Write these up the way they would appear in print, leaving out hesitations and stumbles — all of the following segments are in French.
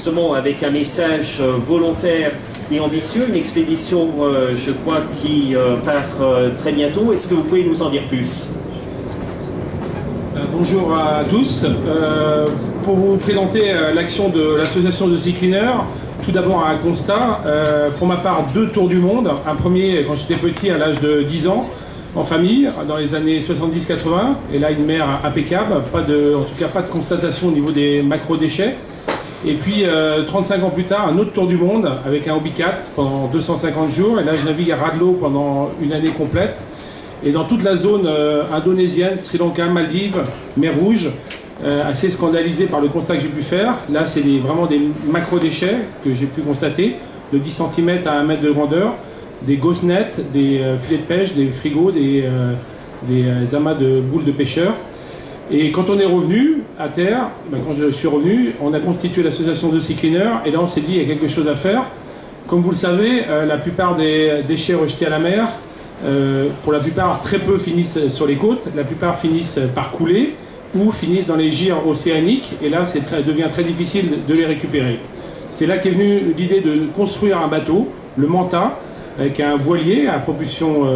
justement avec un message volontaire et ambitieux, une expédition, je crois, qui part très bientôt. Est-ce que vous pouvez nous en dire plus? Bonjour à tous. Pour vous présenter l'action de l'association de Sea Cleaners, tout d'abord un constat. Pour ma part, 2 tours du monde. Un premier quand j'étais petit, à l'âge de 10 ans, en famille, dans les années 70-80. Et là, une mer impeccable. En tout cas, pas de constatation au niveau des macro-déchets. Et puis, 35 ans plus tard, un autre tour du monde avec un Hobby Cat pendant 250 jours. Et là, je navigue à ras de l'eau pendant une année complète. Et dans toute la zone indonésienne, Sri Lanka, Maldives, mer Rouge, assez scandalisé par le constat que j'ai pu faire. Là, c'est vraiment des macro-déchets que j'ai pu constater, de 10 cm à 1 mètre de grandeur, des ghost nets, des filets de pêche, des frigos, des amas de boules de pêcheurs. Et quand on est revenu à terre, quand je suis revenu, on a constitué l'association de Sea Cleaners, et là on s'est dit il y a quelque chose à faire. Comme vous le savez, la plupart des déchets rejetés à la mer, pour la plupart, très peu finissent sur les côtes, la plupart finissent par couler ou finissent dans les gyres océaniques, et là ça devient très difficile de les récupérer. C'est là qu'est venue l'idée de construire un bateau, le Manta, avec un voilier à propulsion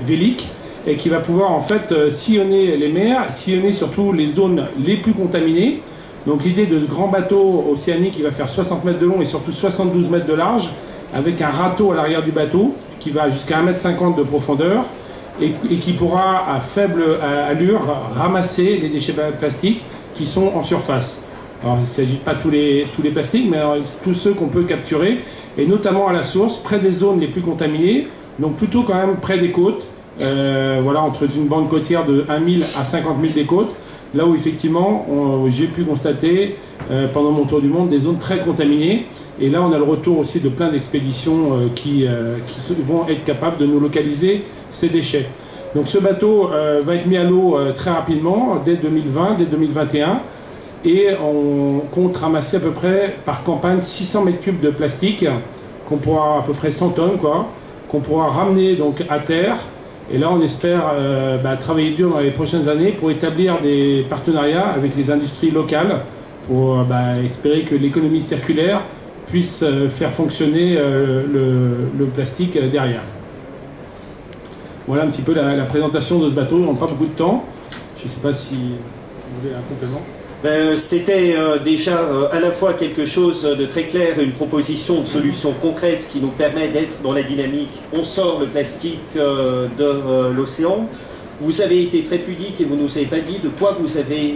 vélique, et qui va pouvoir en fait sillonner les mers, sillonner surtout les zones les plus contaminées. Donc l'idée de ce grand bateau océanique qui va faire 60 mètres de long et surtout 72 mètres de large, avec un râteau à l'arrière du bateau qui va jusqu'à 1,50 m de profondeur et qui pourra à faible allure ramasser les déchets plastiques qui sont en surface. Alors il ne s'agit pas de tous les plastiques, mais tous ceux qu'on peut capturer, et notamment à la source, près des zones les plus contaminées, donc plutôt quand même près des côtes, voilà, entre une bande côtière de 1 000 à 50 000 des côtes, là où effectivement j'ai pu constater pendant mon tour du monde des zones très contaminées. Et là on a le retour aussi de plein d'expéditions qui vont être capables de nous localiser ces déchets. Donc ce bateau va être mis à l'eau très rapidement, dès 2020, dès 2021, et on compte ramasser à peu près par campagne 600 m3 de plastique, qu'on pourra à peu près 100 tonnes, quoi, qu'on pourra ramener donc à terre. Et là, on espère travailler dur dans les prochaines années pour établir des partenariats avec les industries locales pour espérer que l'économie circulaire puisse faire fonctionner le plastique derrière. Voilà un petit peu la présentation de ce bateau. On n'a pas beaucoup de temps. Je ne sais pas si vous voulez un complément. C'était déjà à la fois quelque chose de très clair, une proposition de solution concrète qui nous permet d'être dans la dynamique. On sort le plastique de l'océan. Vous avez été très pudique et vous ne nous avez pas dit de quoi vous avez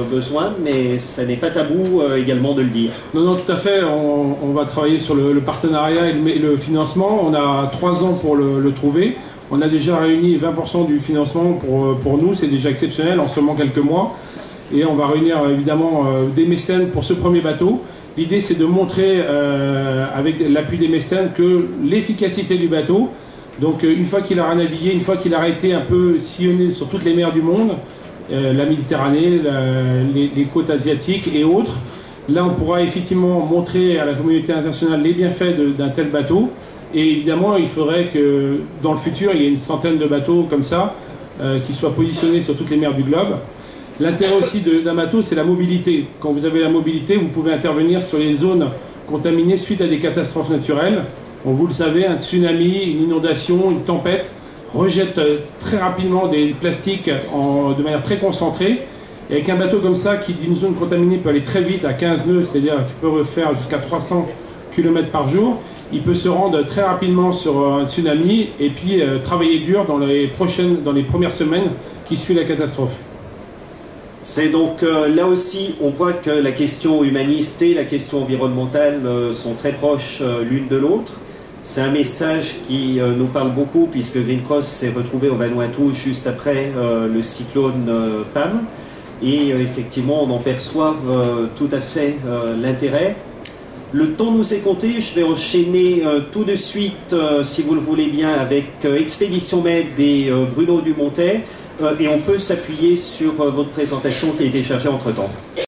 besoin, mais ça n'est pas tabou également de le dire. Non, non, tout à fait. On va travailler sur le partenariat et le financement. On a 3 ans pour le trouver. On a déjà réuni 20% du financement pour nous. C'est déjà exceptionnel en seulement quelques mois. Et on va réunir évidemment des mécènes pour ce premier bateau. L'idée c'est de montrer avec l'appui des mécènes que l'efficacité du bateau, donc une fois qu'il aura navigué, une fois qu'il aura été un peu sillonné sur toutes les mers du monde, la Méditerranée, les côtes asiatiques et autres, là on pourra effectivement montrer à la communauté internationale les bienfaits d'un tel bateau. Et évidemment il faudrait que dans le futur il y ait une centaine de bateaux comme ça qui soient positionnés sur toutes les mers du globe. L'intérêt aussi d'un bateau, c'est la mobilité. Quand vous avez la mobilité, vous pouvez intervenir sur les zones contaminées suite à des catastrophes naturelles. Donc, vous le savez, un tsunami, une inondation, une tempête rejette très rapidement des plastiques de manière très concentrée. Et avec un bateau comme ça, qui d'une zone contaminée peut aller très vite à 15 nœuds, c'est-à-dire qu'il peut faire jusqu'à 300 km par jour, il peut se rendre très rapidement sur un tsunami et puis travailler dur dans les premières semaines qui suivent la catastrophe. C'est donc là aussi, on voit que la question humaniste et la question environnementale sont très proches l'une de l'autre. C'est un message qui nous parle beaucoup puisque Green Cross s'est retrouvé au Vanuatu juste après le cyclone Pam. Et effectivement, on en perçoit tout à fait l'intérêt. Le temps nous est compté, je vais enchaîner tout de suite, si vous le voulez bien, avec Expédition Med et Bruno Dumontet. Et on peut s'appuyer sur votre présentation qui a été chargée entre-temps.